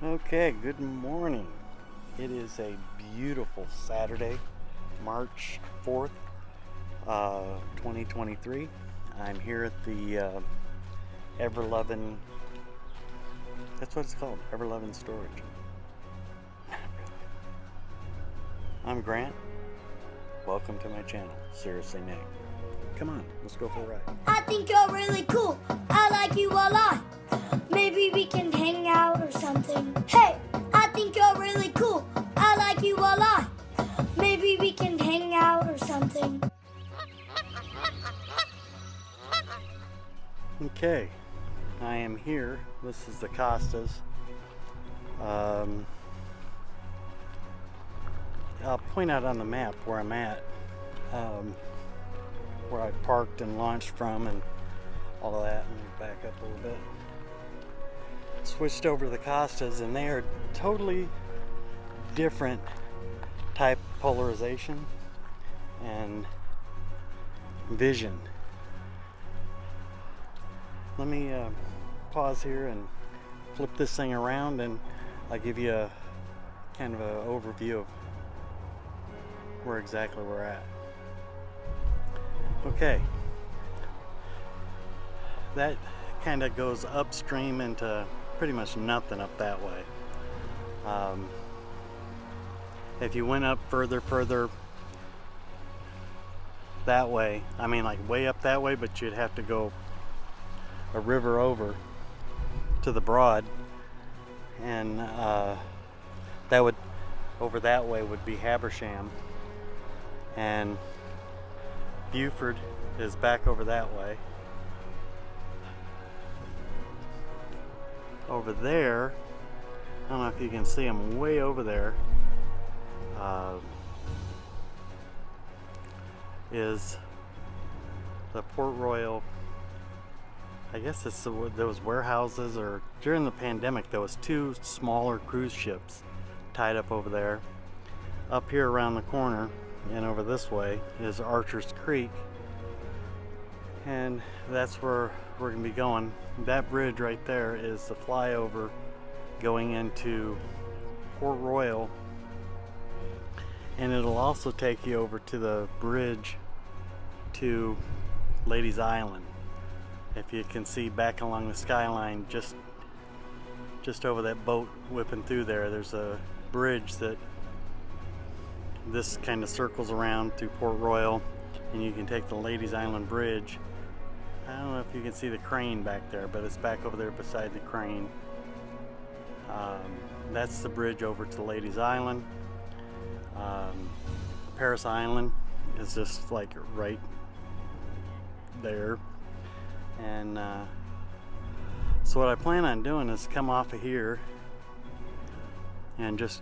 Okay, good morning. It is a beautiful Saturday, March 4th, 2023. I'm here at the Ever-Loving, that's what it's called, Ever-Loving Storage. I'm Grant. Welcome to my channel, Seriously Nick. Come on, let's go for a ride. I think you're really cool. I like you a lot. Maybe we can hang out or something. Hey, I think you're really cool. I like you a lot. Maybe we can hang out or something. Okay, I am here. This is the Costas. I'll point out on the map where I'm at, where I parked and launched from and all of that. Let me back up a little bit. Switched over to the Costas, and they are totally different type polarization and vision. Let me pause here and flip this thing around, and I'll give you a kind of an overview of where exactly we're at. Okay, that kind of goes upstream into pretty much nothing up that way. If you went up further that way, I mean like way up that way, but you'd have to go a river over to the Broad, and that would, over that way would be Habersham, and Buford is back over that way. Over there, I don't know if you can see them way over there, is the Port Royal. I guess it's those warehouses, or during the pandemic there was two smaller cruise ships tied up over there. Up here around the corner and over this way is Archer's Creek, and that's where we're going to be going. That bridge right there is the flyover going into Port Royal, and it'll also take you over to the bridge to Ladies Island. If you can see back along the skyline, just over that boat whipping through there, there's a bridge that this kind of circles around through Port Royal, and you can take the Ladies Island Bridge. I don't know if you can see the crane back there, but it's back over there beside the crane. That's the bridge over to Ladies Island. Paris Island is just like right there. And so what I plan on doing is come off of here and just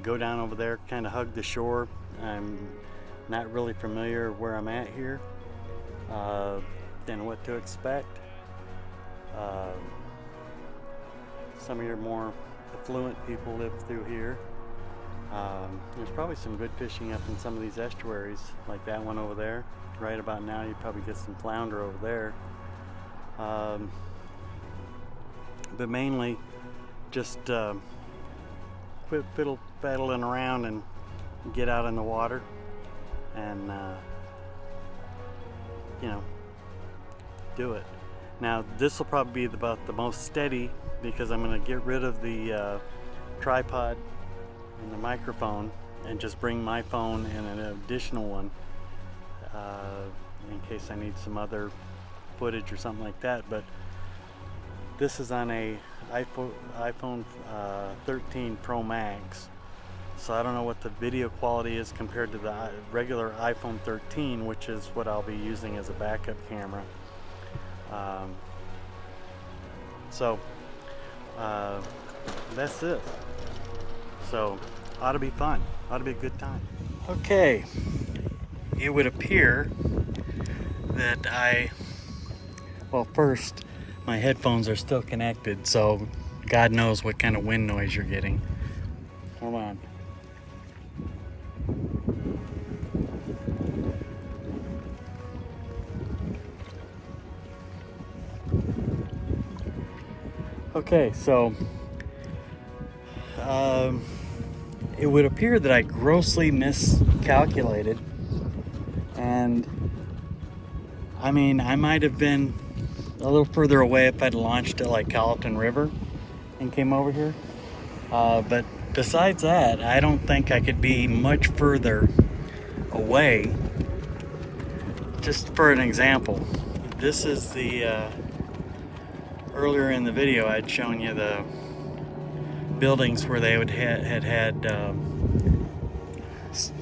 go down over there, kind of hug the shore. I'm not really familiar where I'm at here, and what to expect. Some of your more affluent people live through here. There's probably some good fishing up in some of these estuaries, like that one over there. Right about now you probably get some flounder over there. But mainly just quit fiddling around and get out in the water, and do it. Now this will probably be about the most steady, because I'm going to get rid of the tripod and the microphone and just bring my phone and an additional one in case I need some other footage or something like that. But this is on a iPhone 13 Pro Max, so I don't know what the video quality is compared to the regular iPhone 13, which is what I'll be using as a backup camera. That's it. So ought to be fun, ought to be a good time. Okay, it would appear that well, first, my headphones are still connected, so God knows what kind of wind noise you're getting. Hold on. Okay, so it would appear that I grossly miscalculated, and I mean, I might have been a little further away if I'd launched at like Colleton River and came over here. But besides that, I don't think I could be much further away. Just for an example, this is the earlier in the video I'd shown you the buildings where they would had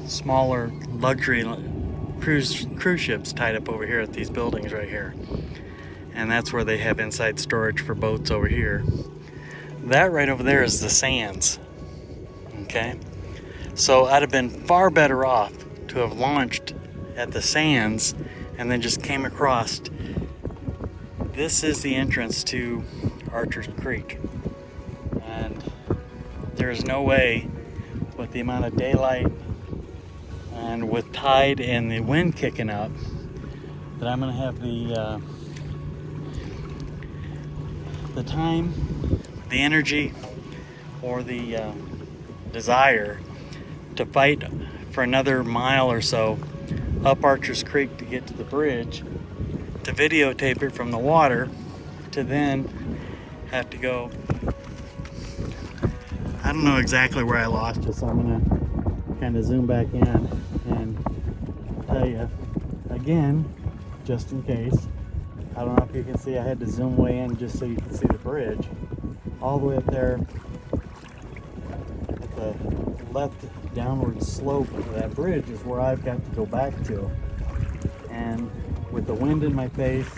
smaller luxury cruise ships tied up over here at these buildings right here, and that's where they have inside storage for boats over here. That right over there is the sands. Okay, so I'd have been far better off to have launched at the sands and then just came across. This is the entrance to Archer's Creek, and there's no way, with the amount of daylight and with tide and the wind kicking up, that I'm gonna have the time, the energy, or the desire to fight for another mile or so up Archer's Creek to get to the bridge, to videotape it from the water, to then have to go. I don't know exactly where I lost it, so I'm gonna kind of zoom back in and tell you again, just in case. I don't know if you can see, I had to zoom way in just so you can see the bridge. All the way up there at the left downward slope of that bridge is where I've got to go back to. And with the wind in my face,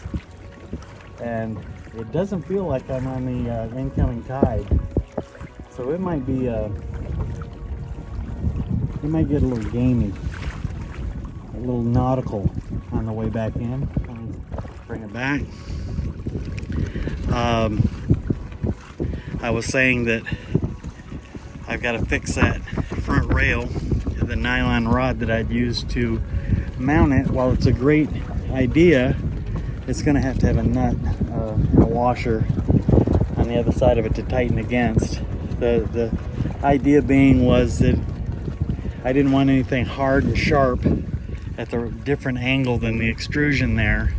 and it doesn't feel like I'm on the incoming tide. So it might be, it might get a little gamey, a little nautical on the way back in. Let me bring it back. I was saying that I've got to fix that front rail, the nylon rod that I'd used to mount it. While it's a great idea, it's going to have a nut and a washer on the other side of it to tighten against. The idea being was that I didn't want anything hard and sharp at the different angle than the extrusion there,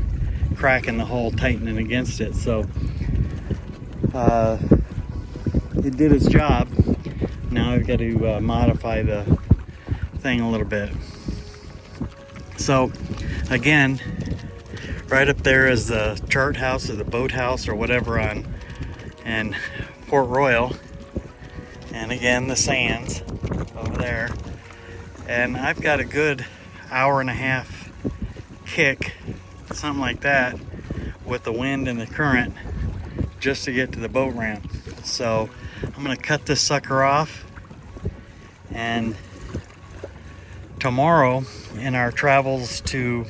cracking the hole, tightening against it. So it did its job. Now I've got to modify the thing a little bit. So again, right up there is the chart house or the boat house or whatever and Port Royal, and again the sands over there. And I've got a good hour and a half kick, something like that, with the wind and the current just to get to the boat ramp. So I'm gonna cut this sucker off, and tomorrow in our travels to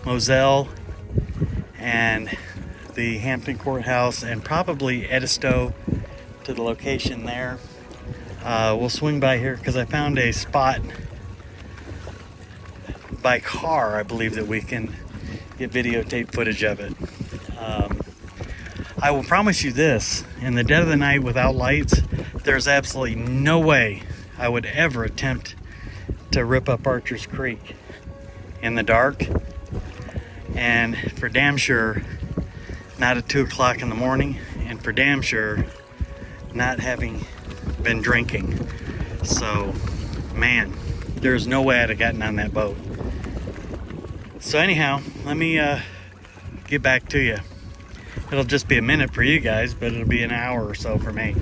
Moselle and the Hampton Courthouse and probably Edisto to the location there, we'll swing by here because I found a spot by car, I believe, that we can get videotape footage of it. I will promise you this, in the dead of the night without lights, there's absolutely no way I would ever attempt to rip up Archer's Creek in the dark, and for damn sure not at 2 o'clock in the morning, and for damn sure not having been drinking. So man, there's no way I'd have gotten on that boat. So anyhow, let me get back to you. It'll just be a minute for you guys, but it'll be an hour or so for me.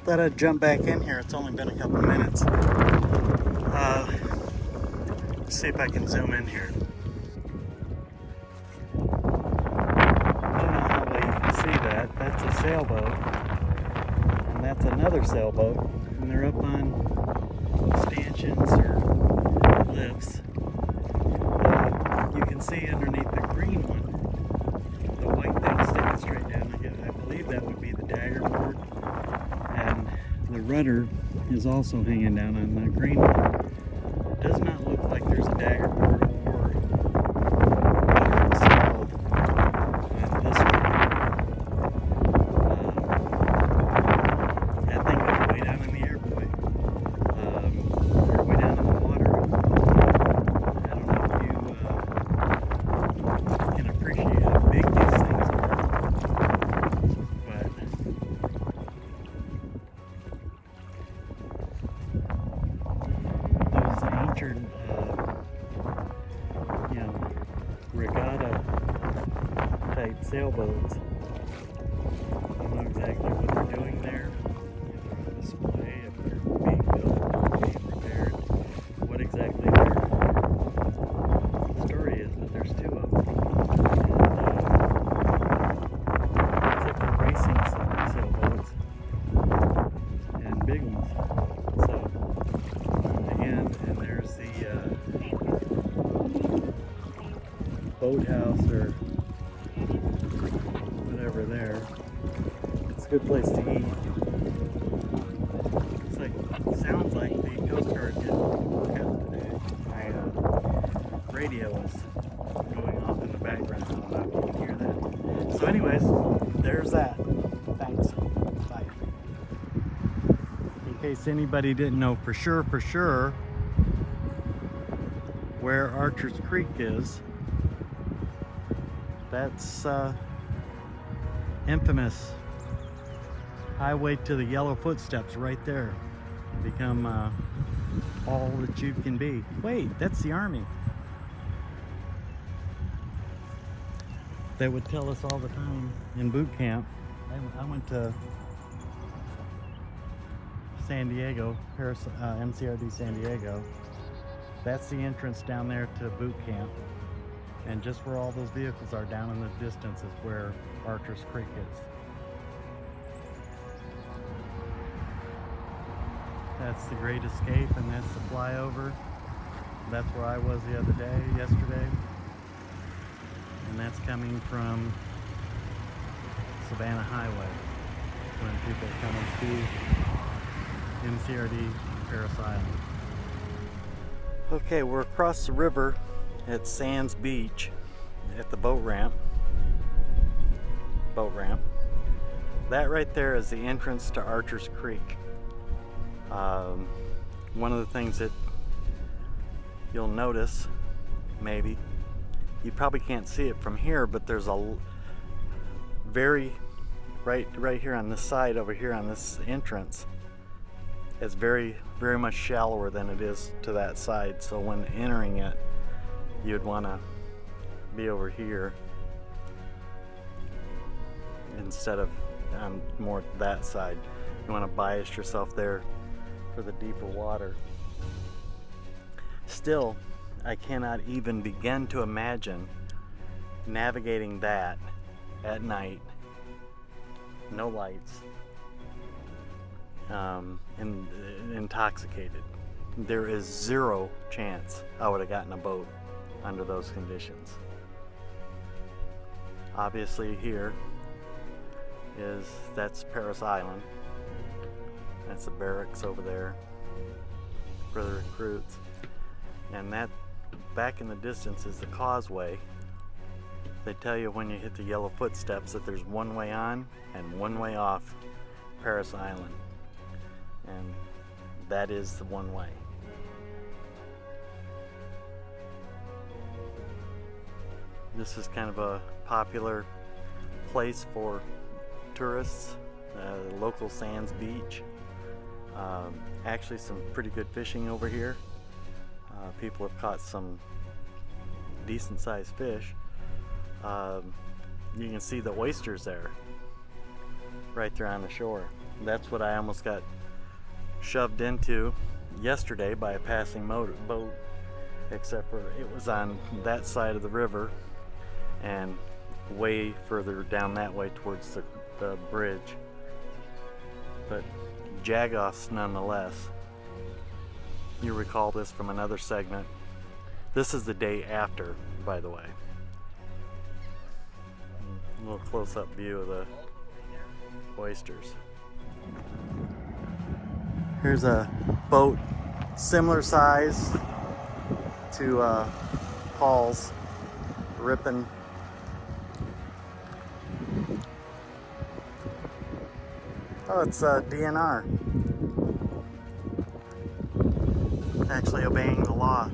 Thought I'd jump back in here. It's only been a couple of minutes. Let's see if I can zoom in here. I don't know how well you can see that. That's a sailboat, and that's another sailboat, and they're up on stanchions or lifts. You can see underneath the green one, the white thing sticking straight down. I believe that would be the dagger board, and the rudder is also hanging down on the green one. Does not look like there's a dagger board or rudder installed on this one. regatta type sailboats. I don't know exactly what they're doing there, if they're on display, if they're being built, being repaired, what exactly their story is, but there's two of them. And looks like they're racing sailboats and big ones. So on the end, and there's the boathouse or whatever there. It's a good place to eat. It's like, sounds like the Coast Guard did work out today. My radio is going off in the background. I don't know if you can hear that. So anyways, there's that. Thanks. Bye. In case anybody didn't know for sure where Archer's Creek is, that's infamous highway to the yellow footsteps right there. Become all that you can be. Wait, that's the Army. They would tell us all the time in boot camp. I went to San Diego, MCRD San Diego. That's the entrance down there to boot camp. And just where all those vehicles are down in the distance is where Archer's Creek is. That's the Great Escape, and that's the flyover. That's where I was the other day, yesterday. And that's coming from Savannah Highway when people are coming to MCRD Paris Island. Okay, we're across the river at Sands Beach at the boat ramp. That right there is the entrance to Archer's Creek. One of the things that you'll notice, maybe, you probably can't see it from here, but there's a very right here on this side over here on this entrance. It's very much shallower than it is to that side, so when entering it you'd want to be over here instead of on more that side. You want to bias yourself there for the deeper water. Still, I cannot even begin to imagine navigating that at night, no lights, and intoxicated. There is zero chance I would have gotten a boat under those conditions. Obviously here that's Paris Island. That's the barracks over there for the recruits. And that back in the distance is the causeway. They tell you when you hit the yellow footsteps that there's one way on and one way off Paris Island. And that is the one way. This is kind of a popular place for tourists, local Sands Beach. Actually some pretty good fishing over here. People have caught some decent sized fish. You can see the oysters there, right there on the shore. That's what I almost got shoved into yesterday by a passing boat, except for it was on that side of the river and way further down that way towards the bridge. But jagoffs nonetheless. You recall this from another segment. This is the day after, by the way. A little close-up view of the oysters. Here's a boat similar size to Paul's, ripping. Oh, it's DNR. Actually obeying the law.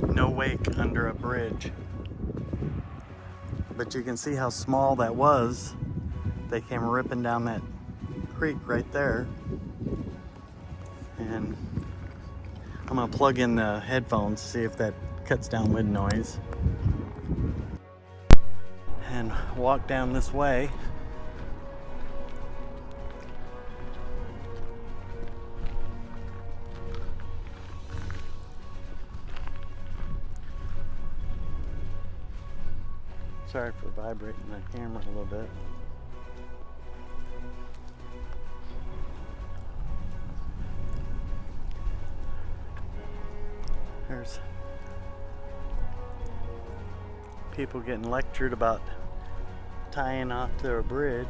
No wake under a bridge. But you can see how small that was. They came ripping down that creek right there. And I'm gonna plug in the headphones, see if that cuts down wind noise. and walk down this way. Sorry for vibrating the camera a little bit. There's people getting lectured about tying off to a bridge.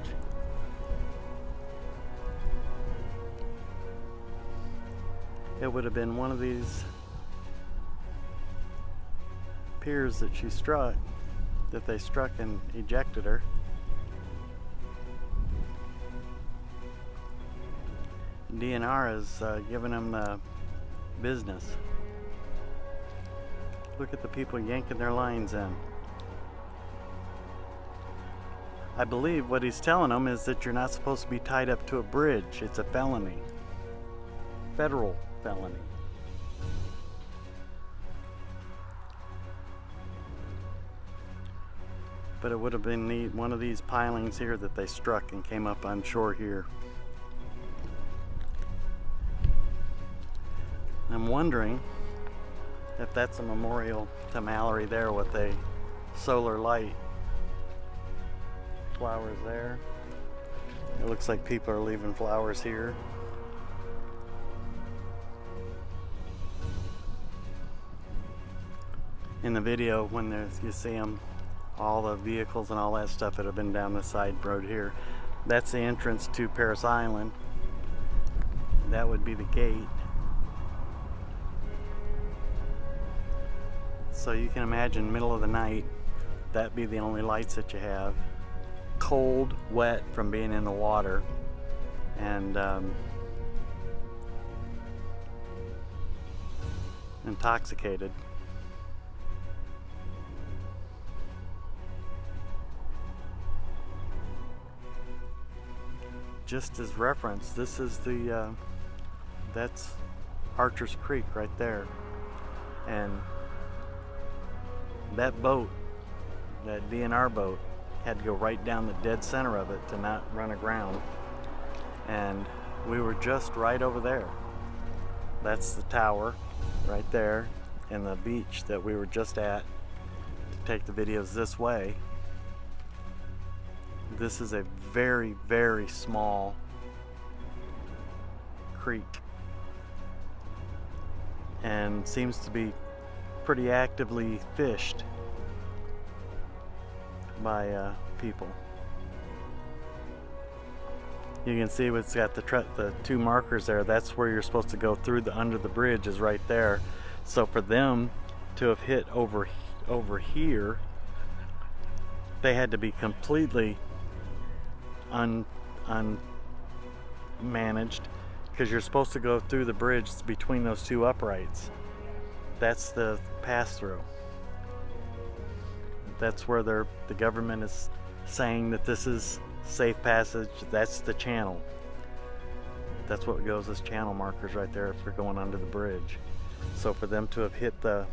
It would have been one of these piers that she struck, that they struck and ejected her. DNR is giving them the business. Look at the people yanking their lines in. I believe what he's telling them is that you're not supposed to be tied up to a bridge. It's a felony. Federal felony. But it would have been one of these pilings here that they struck and came up on shore here. I'm wondering if that's a memorial to Mallory there with a solar light. Flowers there. It looks like people are leaving flowers here. In the video, when you see them, all the vehicles and all that stuff that have been down the side road here, that's the entrance to Paris Island. That would be the gate. So you can imagine, middle of the night, that'd be the only lights that you have. Cold, wet from being in the water, and intoxicated. Just as reference, this is that's Archer's Creek right there, and that boat, that DNR boat, had to go right down the dead center of it to not run aground. And we were just right over there. That's the tower right there, and the beach that we were just at to take the videos this way. This is a very, very small creek and seems to be pretty actively fished by people. You can see it's got the two markers there. That's where you're supposed to go through under the bridge is right there. So for them to have hit over here, they had to be completely unmanaged, because you're supposed to go through the bridge between those two uprights. That's the pass-through. That's where the government is saying that this is safe passage. That's the channel. That's what goes as channel markers right there if you're going under the bridge. So for them to have hit the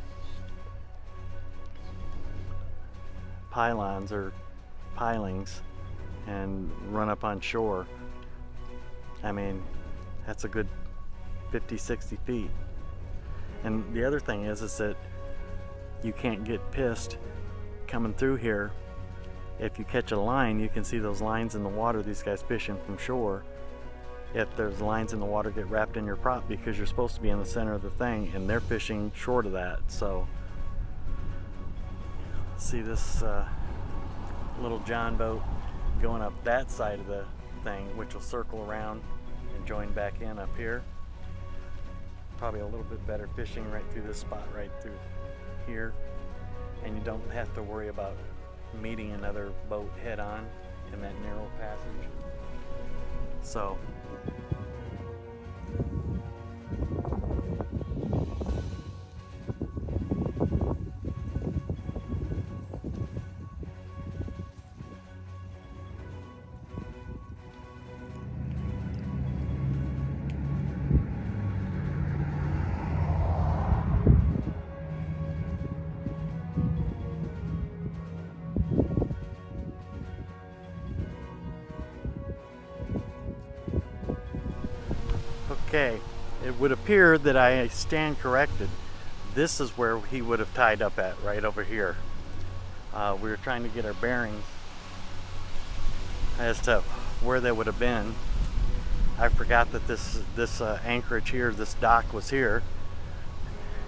pylons or pilings and run up on shore, I mean, that's a good 50-60 feet. And the other thing is that you can't get pissed coming through here. If you catch a line, you can see those lines in the water, these guys fishing from shore. If there's lines in the water, get wrapped in your prop, because you're supposed to be in the center of the thing, and they're fishing short of that. So see this little John boat going up that side of the thing, which will circle around and join back in up here. Probably a little bit better fishing right through this spot right through here, and you don't have to worry about meeting another boat head on in that narrow passage. So Okay, it would appear that I stand corrected. This is where he would have tied up at, right over here. We were trying to get our bearings as to where they would have been. I forgot that this anchorage here, this dock was here,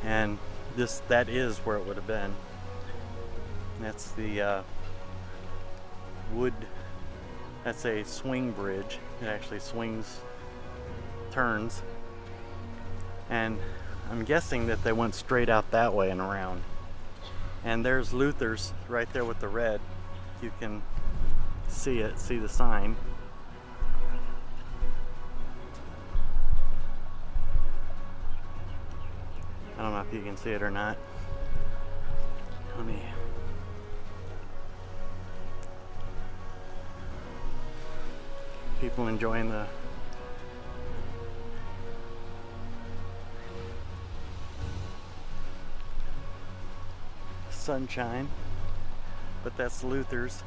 and that is where it would have been. That's the wood. That's a swing bridge. It actually turns, and I'm guessing that they went straight out that way and around. And there's Luther's right there with the red. You can see the sign. I don't know if you can see it or not. Let me. People enjoying the sunshine, but that's Luther's.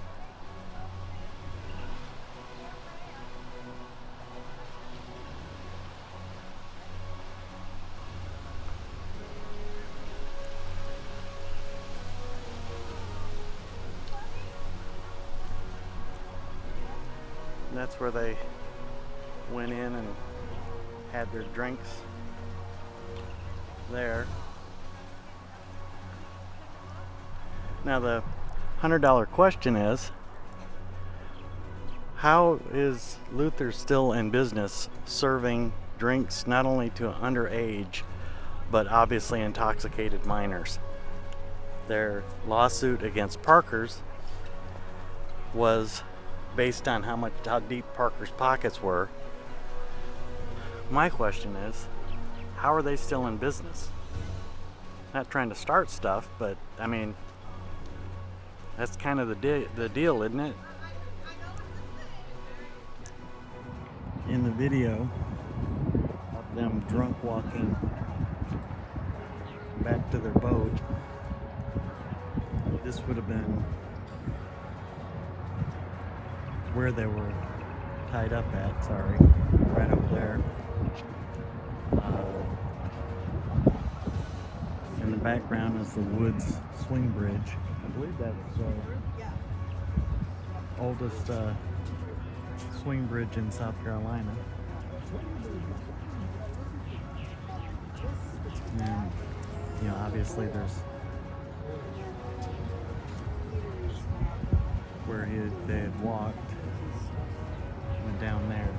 And that's where they went in and had their drinks there. Now the $100 question is, how is Luther still in business serving drinks not only to underage but obviously intoxicated minors? Their lawsuit against Parker's was based on how deep Parker's pockets were. My question is, how are they still in business? Not trying to start stuff, but I mean, that's kind of the deal, isn't it? In the video of them drunk walking back to their boat, this would have been where they were tied up at, sorry, right over there. In the background is the Woods Swing Bridge. I believe that's the oldest swing bridge in South Carolina. And, you know, obviously there's where they had walked, went down there.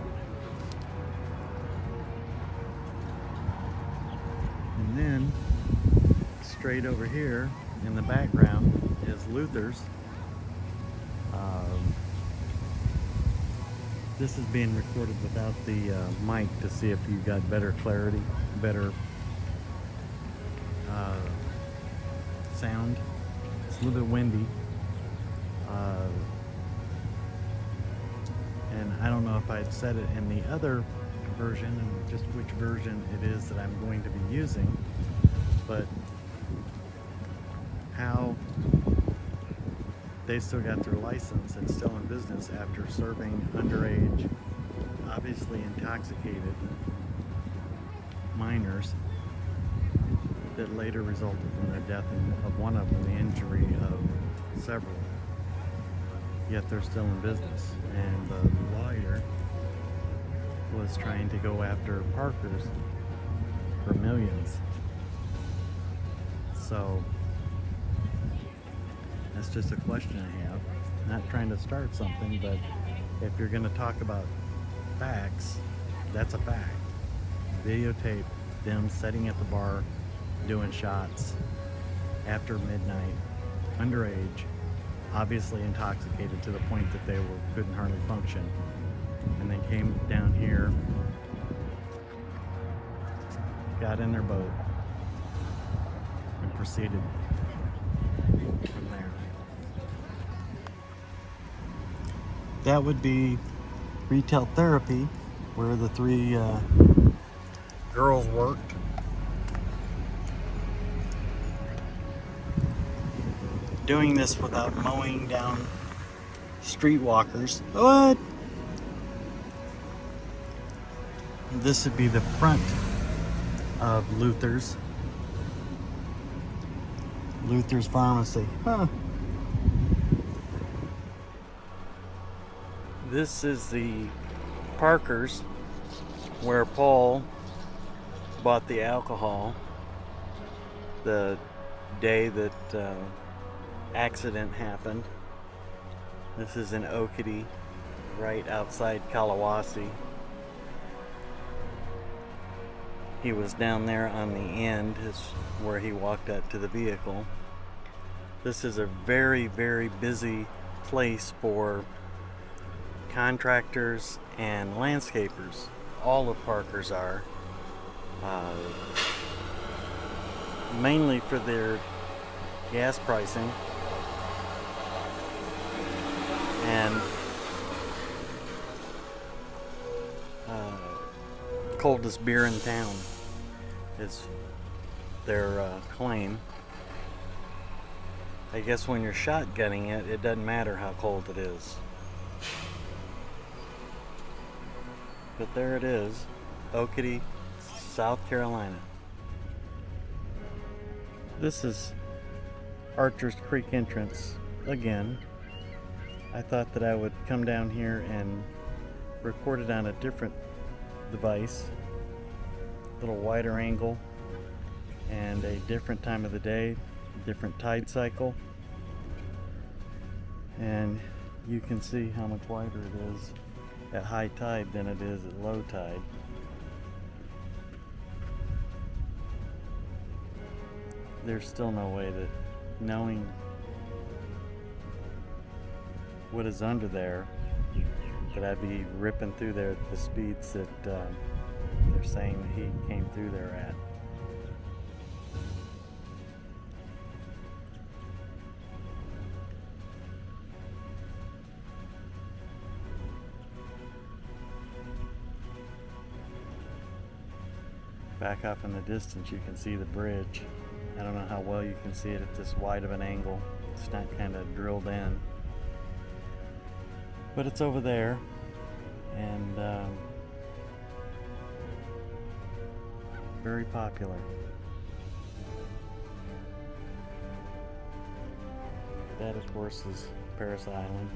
And then straight over here in the background is Luther's. This is being recorded without the mic to see if you got better clarity, better sound. It's a little bit windy. And I don't know if I'd said it in the other version and just which version it is that I'm going to be using, but how they still got their license and still in business after serving underage, obviously intoxicated minors that later resulted in the death of one of them, the injury of several. Yet they're still in business, and the lawyer was trying to go after Parker's for millions. So that's just a question I have. Not trying to start something, but if you're going to talk about facts, that's a fact. Videotape them sitting at the bar doing shots after midnight, underage, obviously intoxicated to the point that they couldn't hardly function, and then came down here, got in their boat, and proceeded from there. That would be retail therapy, where the three girls worked. Doing this without mowing down streetwalkers. What? This would be the front of Luther's Pharmacy. Huh. This is the Parker's where Paul bought the alcohol the day that accident happened. This is in Okatee, right outside Kalawasi. He was down there on the end, is where he walked up to the vehicle. This is a very, very busy place for contractors and landscapers. All of Parker's are. Mainly for their gas pricing and coldest beer in town is their claim. I guess when you're shotgunning it, it doesn't matter how cold it is. But there it is, Okatee, South Carolina. This is Archer's Creek entrance again. I thought that I would come down here and record it on a different device, a little wider angle, and a different time of the day, different tide cycle, and you can see how much wider it is at high tide than it is at low tide. There's still no way that knowing what is under there that I'd be ripping through there at the speeds that they're saying that he came through there at. Back off in the distance you can see the bridge. I don't know how well you can see it at this wide of an angle. It's not kind of drilled in. But it's over there, and very popular. That, of course, is Paris Island.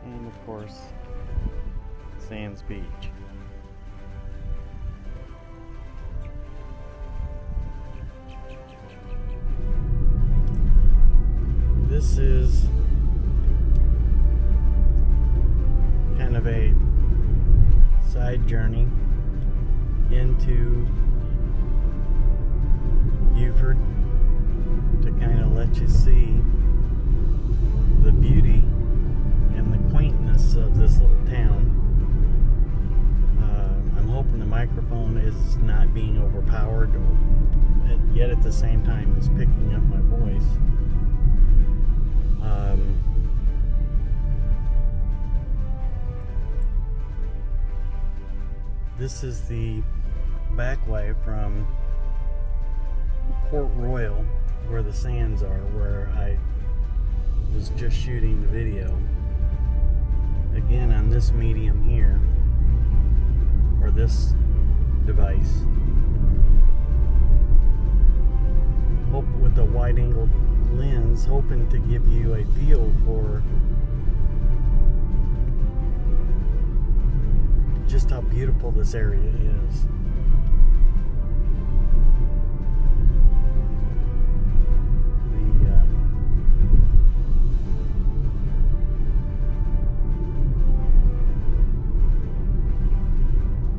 And, of course, Sands Beach. This is kind of a side journey into Beaufort to kind of let you see the beauty and the quaintness of this little town. I'm hoping the microphone is not being overpowered, yet at the same time is picking up my voice. This is the back way from Port Royal, where the sands are, where I was just shooting the video. Again, on this medium here, or this device. Hope with a wide angle lens, hoping to give you a feel for just how beautiful this area is.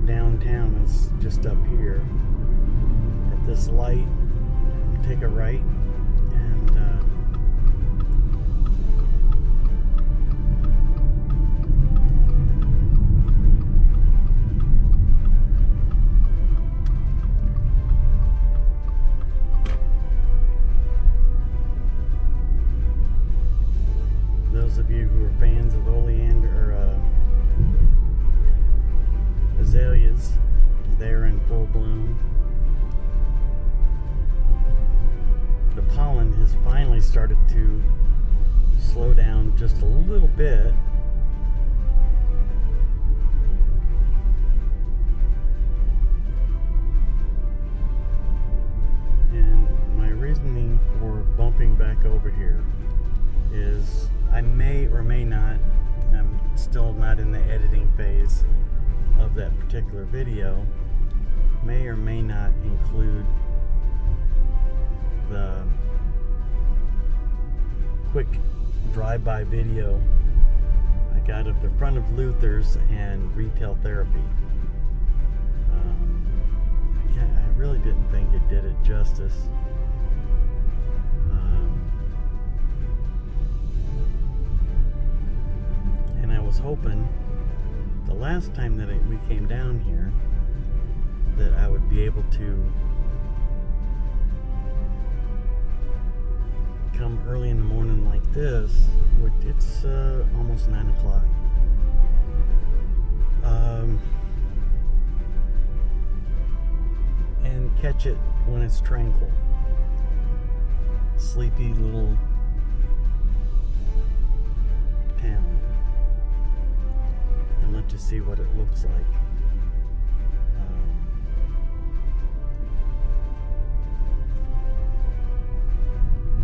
Downtown is just up here at this light. Take a right, and those of you who are fans of oleander or azaleas, they're in full bloom. started to slow down just a little bit. And my reasoning for bumping back over here is I may or may not, I'm still not in the editing phase of that particular video, may or may not include the quick drive-by video I got of the front of Luther's and retail therapy. I really didn't think it did it justice. And I was hoping the last time that we came down here that I would be able to come early in the morning like this. It's almost 9 o'clock. And catch it when it's tranquil. Sleepy little town. And let you see what it looks like.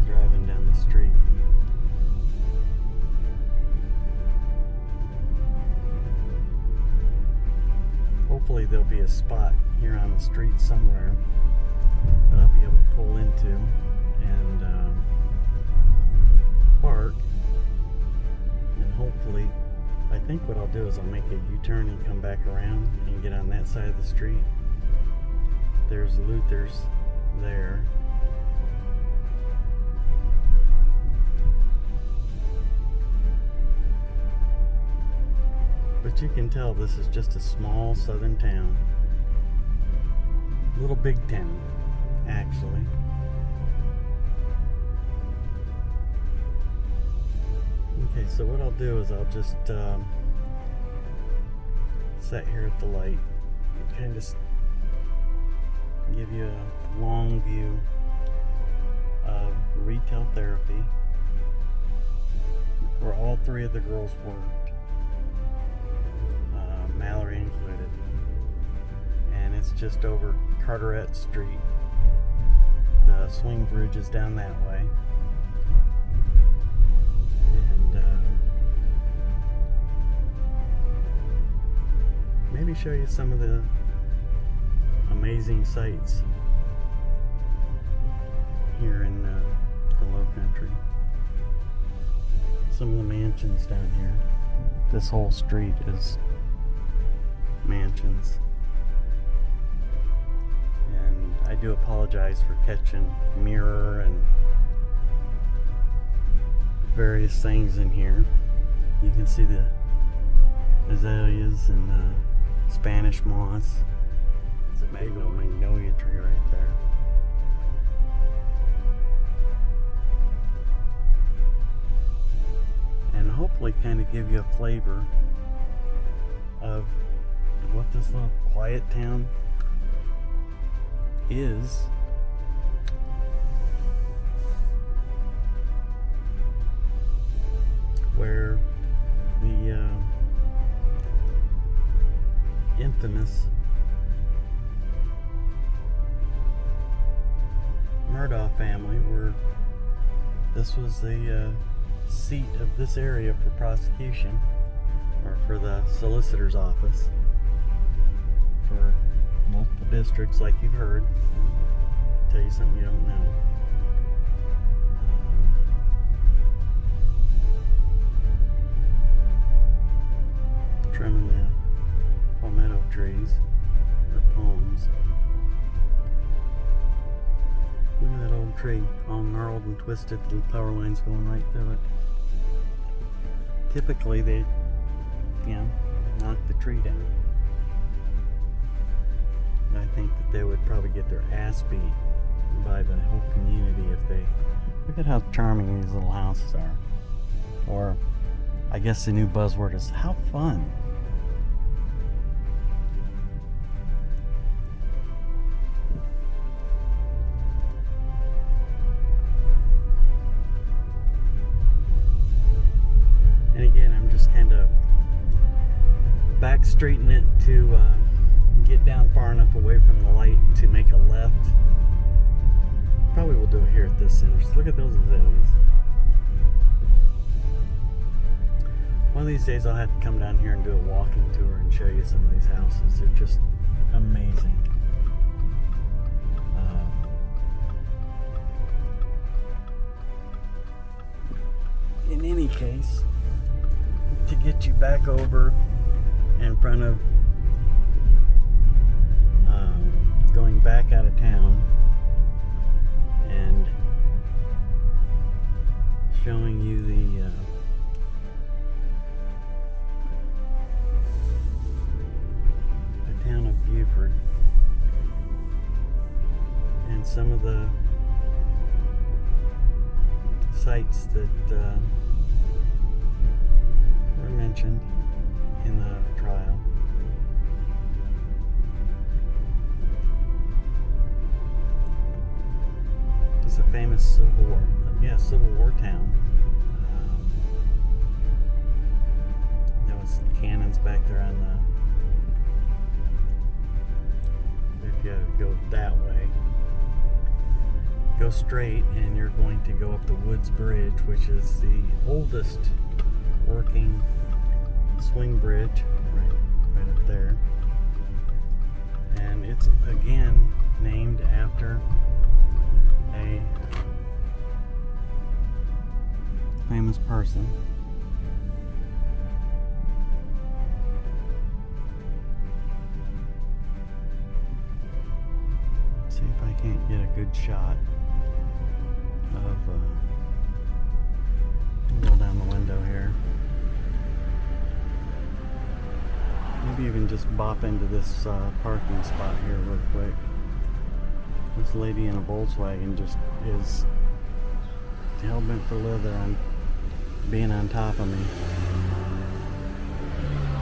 Driving down the street. Hopefully there'll be a spot here on the street somewhere that I'll be able to pull into and park. And hopefully, I think what I'll do is I'll make a U-turn and come back around and get on that side of the street. There's Luther's there. But you can tell this is just a small southern town. Little big town, actually. Okay, so what I'll do is I'll just sit here at the light and kind of give you a long view of retail therapy, where all three of the girls worked, Mallory included. And it's just over Carteret Street. The swing bridge is down that way. And maybe show you some of the amazing sights here in the low country. Some of the mansions down here. This whole street is mansions. And I do apologize for catching mirror and various things in here. You can see the azaleas and the Spanish moss. It's a big old magnolia tree right there. And hopefully kind of give you a flavor of what this little quiet town is. Where the infamous Murdaugh family this was the seat of this area for prosecution, or for the solicitor's office for multiple districts, like you've heard. I'll tell you something you don't know. Trimming the palmetto trees, or palms. Look at that old tree, all gnarled and twisted, the power lines going right through it. Typically they, knock the tree down. I think that they would probably get their ass beat by the whole community if they... Look at how charming these little houses are. Or, I guess the new buzzword is, how fun. straighten it to get down far enough away from the light to make a left. Probably will do it here at this center. So look at those azaleas. One of these days I'll have to come down here and do a walking tour and show you some of these houses. They're just amazing. In any case, to get you back over in front of going back out of town and showing you the town of Buford and some of the sites that were mentioned in the trial. It's a famous Civil War town. There was cannons back there on the. If you go that way, go straight, and you're going to go up the Woods Bridge, which is the oldest working swing bridge, right up there. And it's again named after a famous person. See if I can't get a good shot of roll down the window here. Maybe even just bop into this parking spot here real quick. This lady in a Volkswagen just is hell-bent for leather on being on top of me.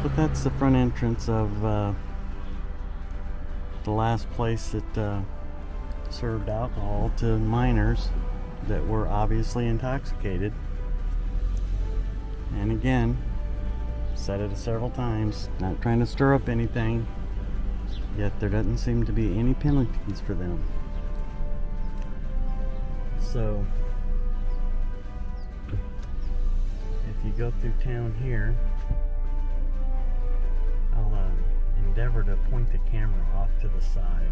But that's the front entrance of the last place that served alcohol to minors that were obviously intoxicated. And again, said it several times, not trying to stir up anything, yet there doesn't seem to be any penalties for them. So if you go through town here, I'll endeavor to point the camera off to the side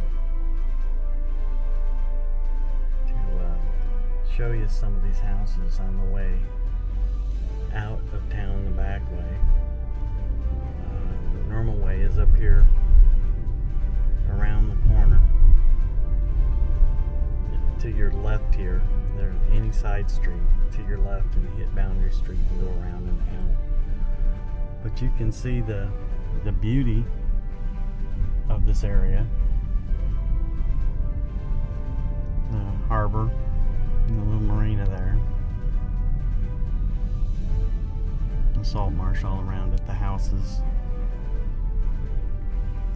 to show you some of these houses on the way out of town the back way. The normal way is up here around the corner to your left here. There's any side street to your left and hit Boundary Street and go around and out. But you can see the beauty of this area. The harbor and the little marina there. The salt marsh all around it, the houses.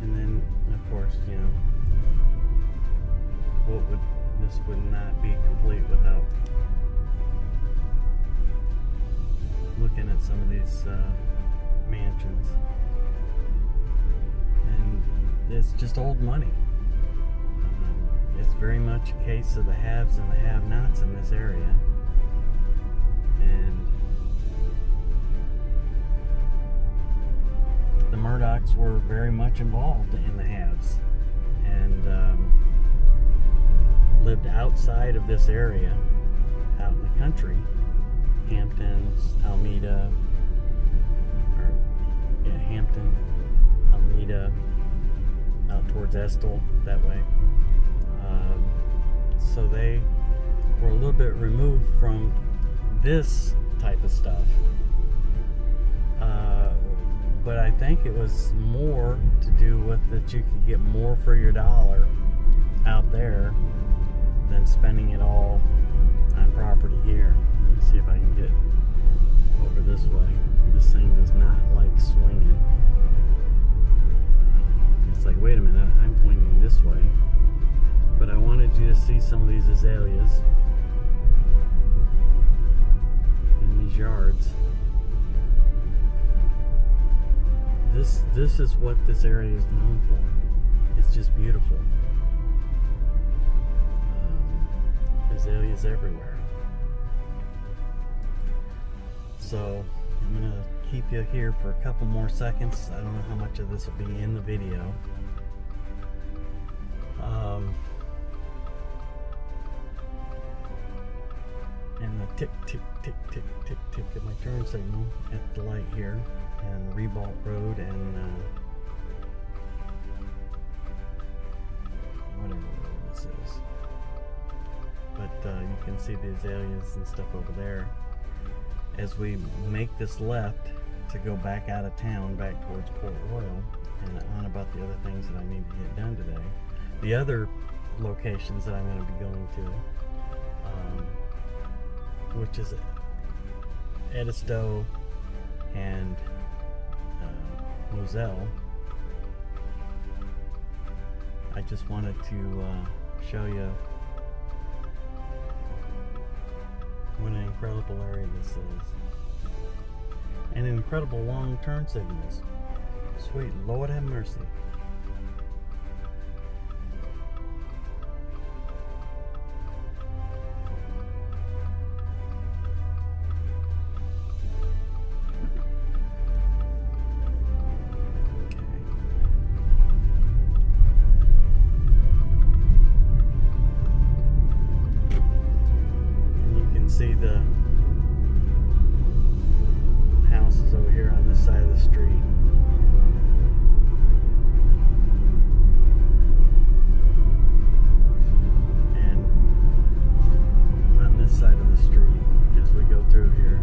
And then, of course, you know, this would not be complete without looking at some of these mansions. And it's just old money. It's very much a case of the haves and the have-nots in this area. And the Murdaughs were very much involved in the haves and lived outside of this area, out in the country, Hamptons, Almeda, Hampton, Almeda, out towards Estill, that way. So they were a little bit removed from this type of stuff. But I think it was more to do with that you could get more for your dollar out there than spending it all on property here. Let's see if I can get over this way. This thing does not like swinging. It's like, wait a minute, I'm pointing this way. But I wanted you to see some of these azaleas in these yards. this is what this area is known for. It's just beautiful. Azaleas everywhere. So I'm gonna keep you here for a couple more seconds. I don't know how much of this will be in the video. And the tick, tick, tick, tick, tick, tick of my turn signal at the light here, and Rebault Road, and whatever road this is. But you can see the azaleas and stuff over there. As we make this left to go back out of town, back towards Port Royal, and on about the other things that I need to get done today. The other locations that I'm going to be going to, which is Edisto and Moselle. I just wanted to show you what an incredible area this is. And incredible long turn signals. Sweet Lord have mercy. See the houses over here on this side of the street. And on this side of the street as we go through here.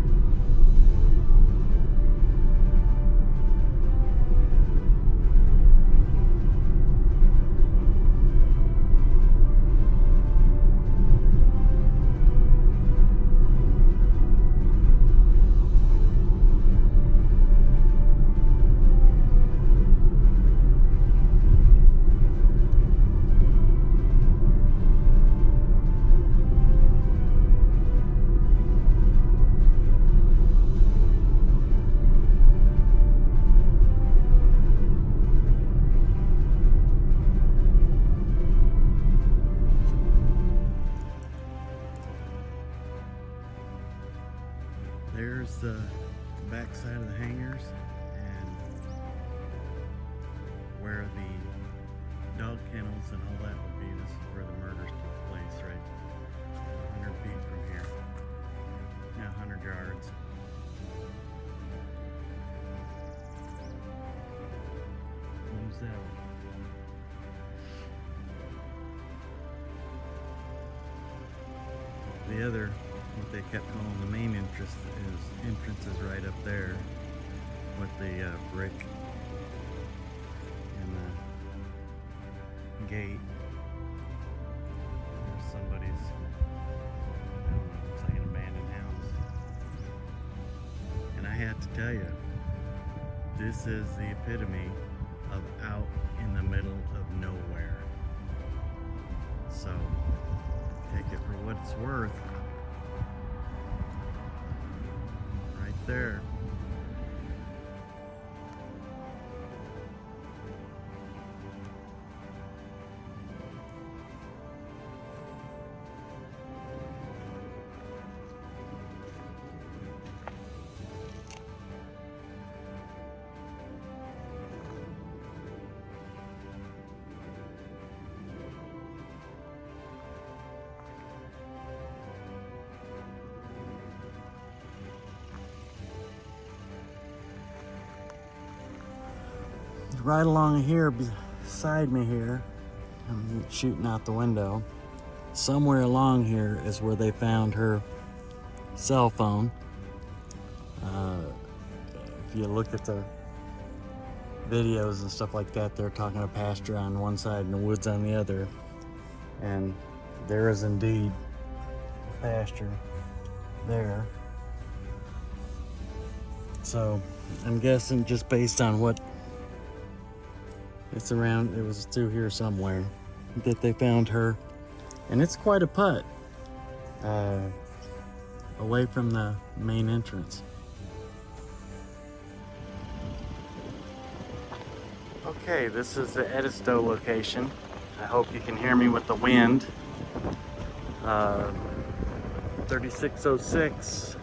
There's the back side of the hangars and where the dog kennels and all that would be. This is where the murders took place, right 100 feet from here. Yeah, 100 yards. Moselle. The other, what they kept calling the main entrance is right up there with the brick and the gate. There's somebody's, I don't know, looks like an abandoned house. And I had to tell you, this is the epitome of out in the middle of nowhere. So take it for what it's worth. Right there. Right along here beside me here, I'm shooting out the window, somewhere along here is where they found her cell phone. If you look at the videos and stuff like that, they're talking a pasture on one side and the woods on the other, and there is indeed a pasture there. So I'm guessing, just based on what it's around, it was through here somewhere that they found her. And it's quite a putt away from the main entrance. Okay, this is the Edisto location. I hope you can hear me with the wind. 3606,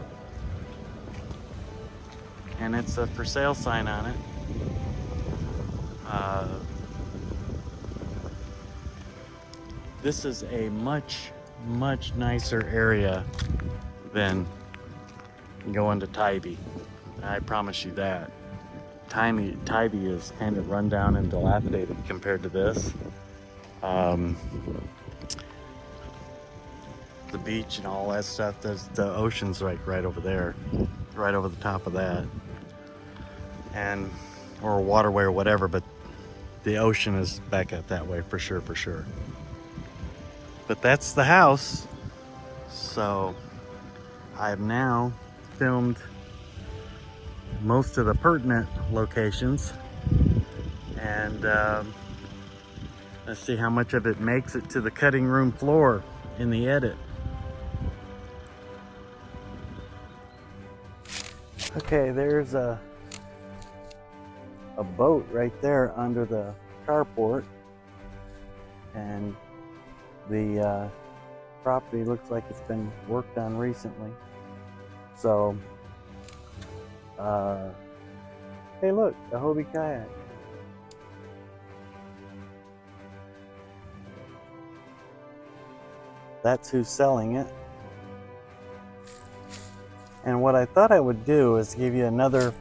and it's a for sale sign on it. This is a much nicer area than going to Tybee. I promise you that. Tybee is kind of run down and dilapidated compared to this. The beach and all that stuff, the ocean's right over there, right over the top of that, and or a waterway or whatever, but the ocean is back up that way for sure. But that's the house. So I have now filmed most of the pertinent locations, and let's see how much of it makes it to the cutting room floor in the edit. Okay, there's a boat right there under the carport, and the property looks like it's been worked on recently. So, hey look, the Hobie kayak. That's who's selling it. And what I thought I would do is give you another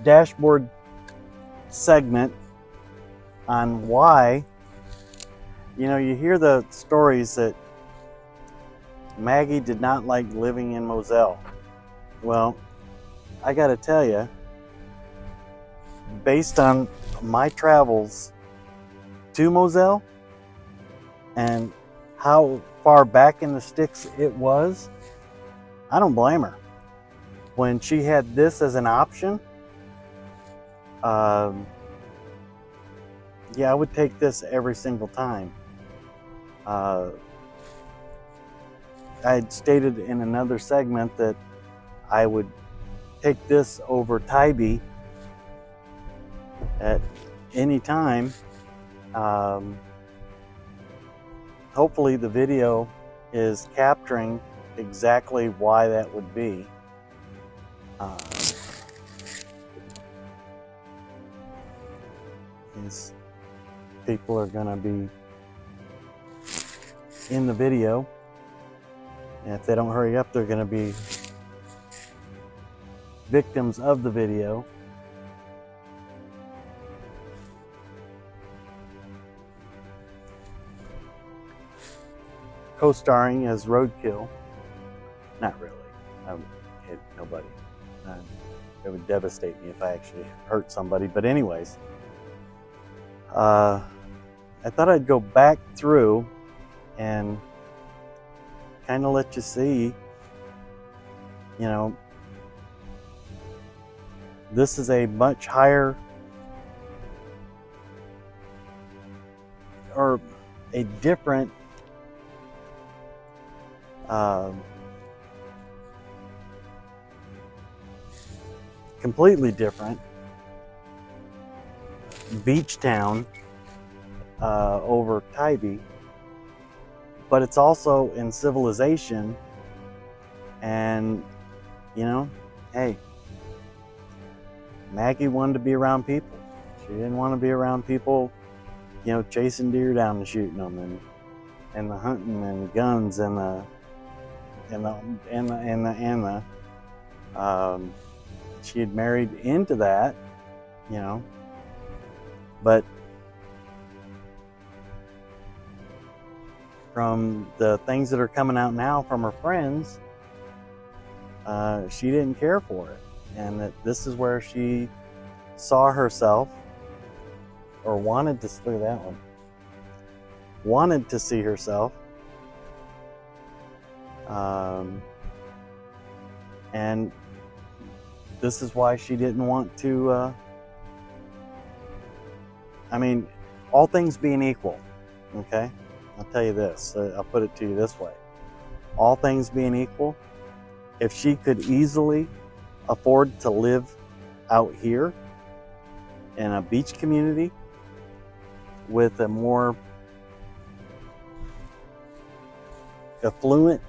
dashboard segment on why, you know, you hear the stories that Maggie did not like living in Moselle. Well, I gotta tell you, based on my travels to Moselle and how far back in the sticks it was, I don't blame her. When she had this as an option, yeah, I would take this every single time. I had stated in another segment that I would take this over Tybee at any time. Hopefully the video is capturing exactly why that would be. These people are going to be in the video, and if they don't hurry up, they're going to be victims of the video. Co-starring as Roadkill. Not really. I would hit nobody. It would devastate me if I actually hurt somebody. But anyways, I thought I'd go back through and kind of let you see, you know, this is a much higher, or a different completely different beach town over Tybee, but it's also in civilization. And you know, hey, Maggie wanted to be around people. She didn't want to be around people, you know, chasing deer down and shooting them, and the hunting and guns and the she had married into that, you know, but from the things that are coming out now from her friends, she didn't care for it, and that this is where she saw herself, or wanted to see herself, and this is why she didn't want to, I mean, all things being equal, okay? I'll tell you this, I'll put it to you this way. All things being equal, if she could easily afford to live out here in a beach community with a more affluent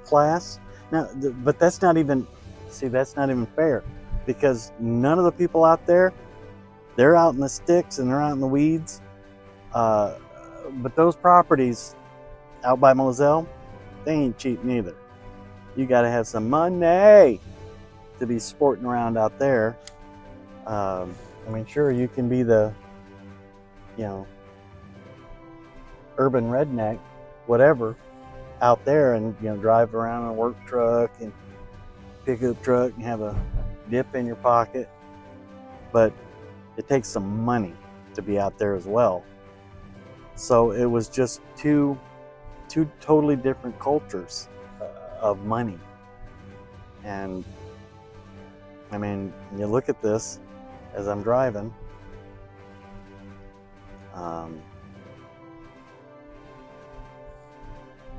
class. Now, but that's not even, see, that's not even fair, because none of the people out there, they're out in the sticks and they're out in the weeds. But those properties out by Moselle, they ain't cheap neither. You got to have some money to be sporting around out there. I mean, sure, you can be the, urban redneck, whatever, out there, and drive around in a work truck and pickup truck and have a dip in your pocket. But it takes some money to be out there as well. So it was just two totally different cultures of money. And I mean, you look at this as I'm driving.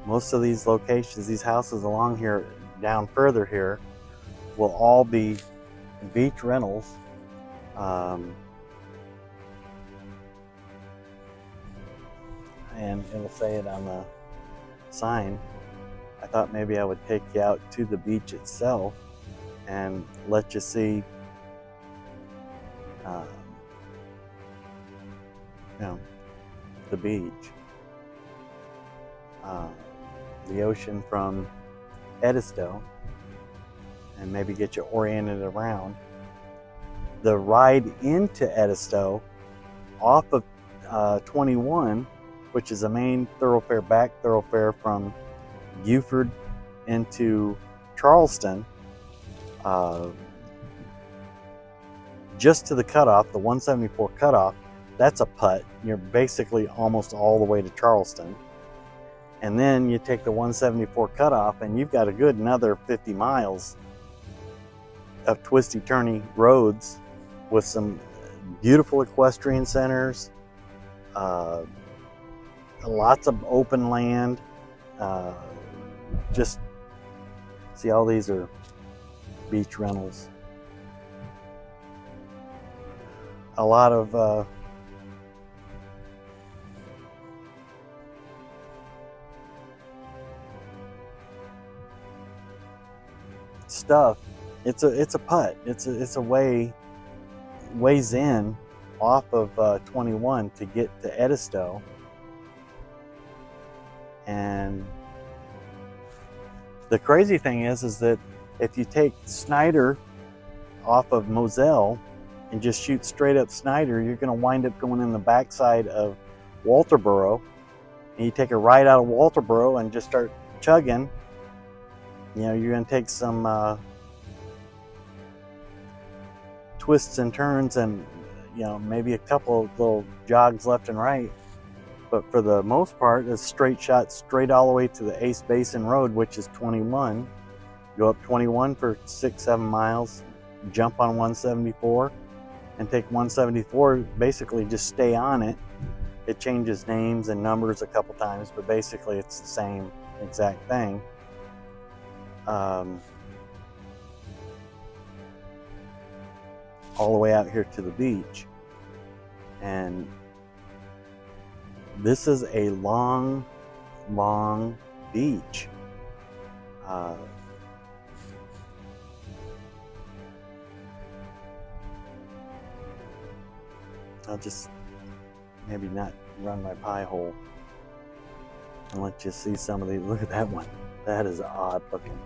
Most of these locations, these houses along here, down further here, will all be beach rentals. And it'll say it on the sign. I thought maybe I would take you out to the beach itself and let you see the beach, the ocean from Edisto, and maybe get you oriented around. The ride into Edisto off of 21, which is a main back thoroughfare from Buford into Charleston, just to the cutoff, the 174 cutoff, that's a putt. You're basically almost all the way to Charleston. And then you take the 174 cutoff and you've got a good another 50 miles of twisty turny roads with some beautiful equestrian centers, lots of open land. Just see, all these are beach rentals. A lot of stuff. It's a putt. It's a ways in off of 21 to get to Edisto. And the crazy thing is that if you take Snyder off of Moselle and just shoot straight up Snyder, you're going to wind up going in the backside of Walterboro. And you take a right out of Walterboro and just start chugging. You're going to take some twists and turns and, maybe a couple of little jogs left and right. But for the most part, it's straight shot straight all the way to the Ace Basin Road, which is 21. Go up 21 for 6-7 miles, jump on 174, and take 174, basically just stay on it. It changes names and numbers a couple times, but basically it's the same exact thing. All the way out here to the beach. And this is a long, long beach. I'll just maybe not run my pie hole and let you see some of these. Look at that one. That is odd looking.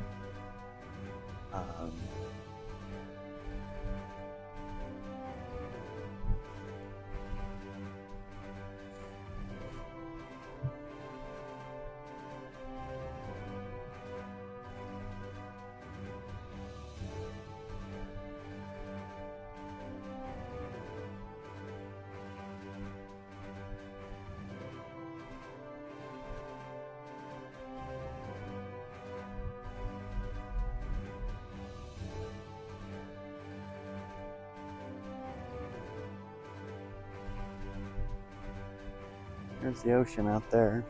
There's the ocean out there.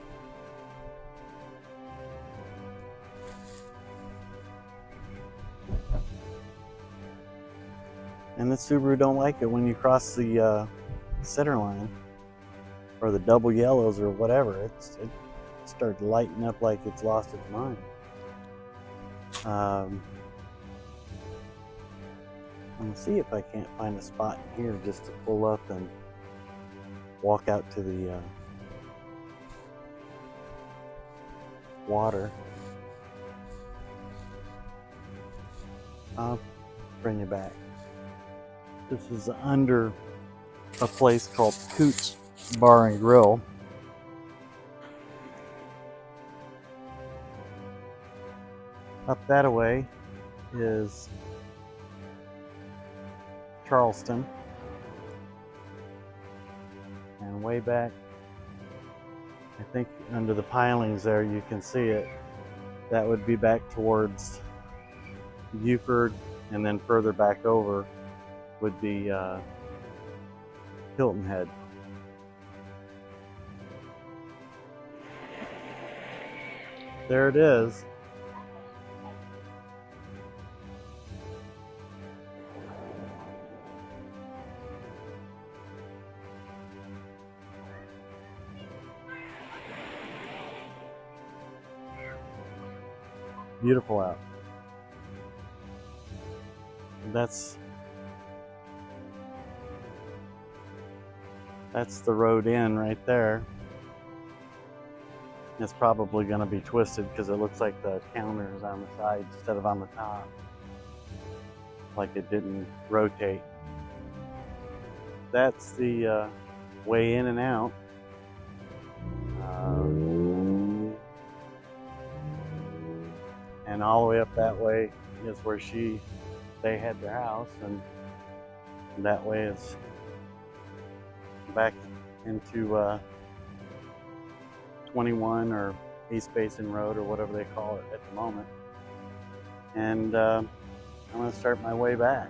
And the Subaru don't like it when you cross the center line, or the double yellows or whatever. It started lighting up like it's lost its mind. I'm gonna see if I can't find a spot here just to pull up and walk out to the water. I'll bring you back. This is under a place called Coots Bar and Grill. Up that away is Charleston, and way back, I think under the pilings there you can see it. That would be back towards Buford, and then further back over would be Hilton Head. There it is. Beautiful out. That's the road in right there. It's probably going to be twisted because it looks like the counter is on the side instead of on the top, like it didn't rotate. That's the way in and out. And all the way up that way is where they had their house, and that way is back into 21 or East Basin Road or whatever they call it at the moment. And I'm going to start my way back.